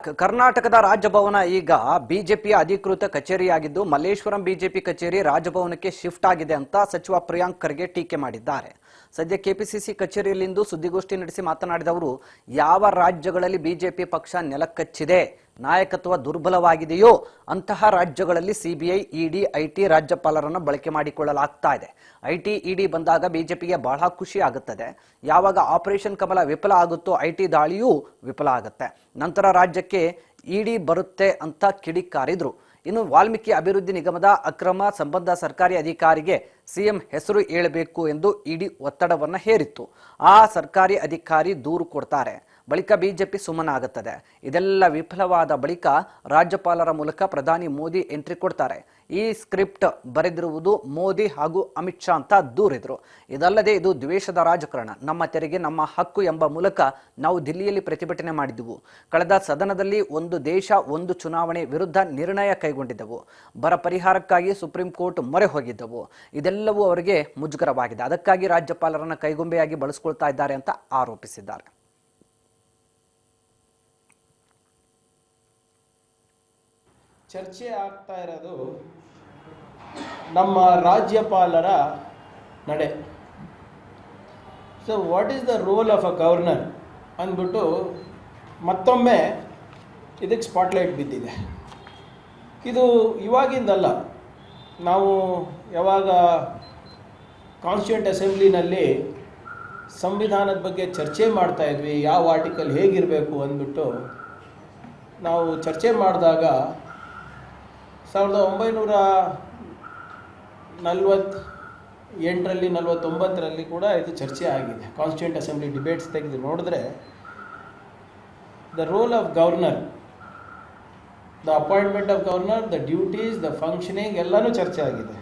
ಕರ್ನಾಟಕದ ರಾಜಭವನ ಈಗ ಬಿಜೆಪಿಯ ಅಧಿಕೃತ ಕಚೇರಿಯಾಗಿದ್ದು ಮಲ್ಲೇಶ್ವರಂ ಬಿಜೆಪಿ ಕಚೇರಿ ರಾಜಭವನಕ್ಕೆ ಶಿಫ್ಟ್ ಆಗಿದೆ ಅಂತ ಸಚಿವ ಪ್ರಿಯಾಂಕ್ ಖರ್ಗೆ ಟೀಕೆ ಮಾಡಿದ್ದಾರೆ. ಸದ್ಯ ಕೆಪಿಸಿಸಿ ಕಚೇರಿಯಲ್ಲಿಂದು ಸುದ್ದಿಗೋಷ್ಠಿ ನಡೆಸಿ ಮಾತನಾಡಿದ ಅವರು, ಯಾವ ರಾಜ್ಯಗಳಲ್ಲಿ ಬಿಜೆಪಿ ಪಕ್ಷ ನೆಲಕಚ್ಚಿದೆ, ನಾಯಕತ್ವ ದುರ್ಬಲವಾಗಿದೆಯೋ ಅಂತಹ ರಾಜ್ಯಗಳಲ್ಲಿ ಸಿಬಿಐ, ಇಡಿ, ಐಟಿ ರಾಜ್ಯಪಾಲರನ್ನು ಬಳಕೆ ಮಾಡಿಕೊಳ್ಳಲಾಗ್ತಾ ಇದೆ. ಐಟಿ, ಇಡಿ ಬಂದಾಗ ಬಿಜೆಪಿಗೆ ಬಹಳ ಖುಷಿ ಆಗುತ್ತದೆ. ಯಾವಾಗ ಆಪರೇಷನ್ ಕಮಲ ವಿಫಲ ಆಗುತ್ತೋ ಐಟಿ ದಾಳಿಯೂ ವಿಫಲ ಆಗುತ್ತೆ. ನಂತರ ರಾಜ್ಯಕ್ಕೆ ಇಡಿ ಬರುತ್ತೆ ಅಂತ ಕಿಡಿಕಾರಿದ್ರು. ಇನ್ನು ವಾಲ್ಮೀಕಿ ಅಭಿವೃದ್ಧಿ ನಿಗಮದ ಅಕ್ರಮ ಸಂಬಂಧ ಸರ್ಕಾರಿ ಅಧಿಕಾರಿಗೆ ಸಿಎಂ ಹೆಸರು ಹೇಳಬೇಕು ಎಂದು ಇಡಿ ಒತ್ತಡವನ್ನು ಹೇರಿತ್ತು. ಆ ಸರ್ಕಾರಿ ಅಧಿಕಾರಿ ದೂರು ಕೊಡ್ತಾರೆ. ಬಳಿಕ ಬಿಜೆಪಿ ಸುಮ್ಮನಾಗುತ್ತದೆ. ಇದೆಲ್ಲ ವಿಫಲವಾದ ಬಳಿಕ ರಾಜ್ಯಪಾಲರ ಮೂಲಕ ಪ್ರಧಾನಿ ಮೋದಿ ಎಂಟ್ರಿ ಕೊಡ್ತಾರೆ. ಈ ಸ್ಕ್ರಿಪ್ಟ್ ಬರೆದಿರುವುದು ಮೋದಿ ಹಾಗೂ ಅಮಿತ್ ಶಾ ಅಂತ ದೂರಿದ್ರು. ಇದಲ್ಲದೆ ಇದು ದ್ವೇಷದ ರಾಜಕಾರಣ, ನಮ್ಮ ತೆರಿಗೆ ನಮ್ಮ ಹಕ್ಕು ಎಂಬ ಮೂಲಕ ನಾವು ದಿಲ್ಲಿಯಲ್ಲಿ ಪ್ರತಿಭಟನೆ ಮಾಡಿದ್ದೆವು. ಕಳೆದ ಸದನದಲ್ಲಿ ಒಂದು ದೇಶ ಒಂದು ಚುನಾವಣೆ ವಿರುದ್ಧ ನಿರ್ಣಯ ಕೈಗೊಂಡಿದ್ದೆವು. ಬರ ಪರಿಹಾರಕ್ಕಾಗಿ ಸುಪ್ರೀಂ ಕೋರ್ಟ್ ಮೊರೆ ಹೋಗಿದ್ದೆವು. ಇದೆಲ್ಲವೂ ಅವರಿಗೆ ಮುಜುಗರವಾಗಿದೆ. ಅದಕ್ಕಾಗಿ ರಾಜ್ಯಪಾಲರನ್ನ ಕೈಗೊಂಬೆಯಾಗಿ ಬಳಸಿಕೊಳ್ತಾ ಇದ್ದಾರೆ ಅಂತ ಆರೋಪಿಸಿದ್ದಾರೆ. ಚರ್ಚೆ ಆಗ್ತಾ ಇರೋದು ನಮ್ಮ ರಾಜ್ಯಪಾಲರ ನಡೆ. So what is the role of a governor ಅಂದ್ಬಿಟ್ಟು ಮತ್ತೊಮ್ಮೆ ಇದಕ್ಕೆ ಸ್ಪಾಟ್ಲೈಟ್ ಬಿದ್ದಿದೆ. ಇದು ಇವಾಗಿಂದಲ್ಲ. ನಾವು ಯಾವಾಗ ಕಾನ್ಸ್ಟಿಟ್ಯೂಂಟ್ ಅಸೆಂಬ್ಲಿನಲ್ಲಿ ಸಂವಿಧಾನದ ಬಗ್ಗೆ ಚರ್ಚೆ ಮಾಡ್ತಾ ಇದ್ವಿ, ಯಾವ ಆರ್ಟಿಕಲ್ ಹೇಗಿರಬೇಕು ಅಂದ್ಬಿಟ್ಟು ನಾವು ಚರ್ಚೆ ಮಾಡಿದಾಗ 1948ರಲ್ಲಿ 49ರಲ್ಲಿ ಕೂಡ ಇದು ಚರ್ಚೆ ಆಗಿದೆ. ಕಾನ್ಸ್ಟಿಟ್ಯೂಂಟ್ ಅಸೆಂಬ್ಲಿ ಡಿಬೇಟ್ಸ್ ತೆಗೆದು ನೋಡಿದ್ರೆ the role of governor, the appointment of governor, the duties, the functioning ಎಲ್ಲನೂ ಚರ್ಚೆ ಆಗಿದೆ.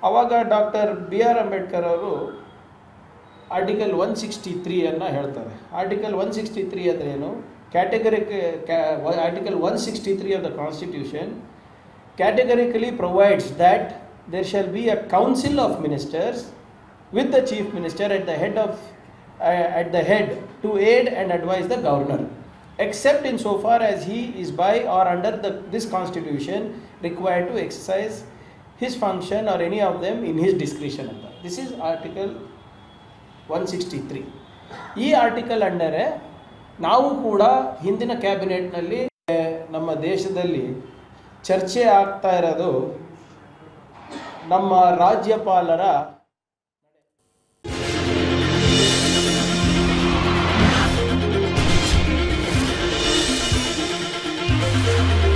ಆವಾಗ ಡಾಕ್ಟರ್ BR ಅಂಬೇಡ್ಕರ್ ಅವರು ಆರ್ಟಿಕಲ್ 163 ಹೇಳ್ತಾರೆ. ಆರ್ಟಿಕಲ್ 163 ಅಂದರೆ ಏನು? Article 163 of the Constitution categorically provides that there shall be a council of ministers with the chief minister at the head to aid and advise the governor, except insofar as he is by or under this constitution required to exercise his function or any of them in his discretion. This is Article 163. ಈ article ಅಂಡರೆ ನಾವು ಕೂಡ ಹಿಂದಿನ ಕ್ಯಾಬಿನೆಟ್ನಲ್ಲಿ ನಮ್ಮ ದೇಶದಲ್ಲಿ ಚರ್ಚೆ ಆಗ್ತಾ ಇರೋದು ನಮ್ಮ ರಾಜ್ಯಪಾಲರ ನಡೆ.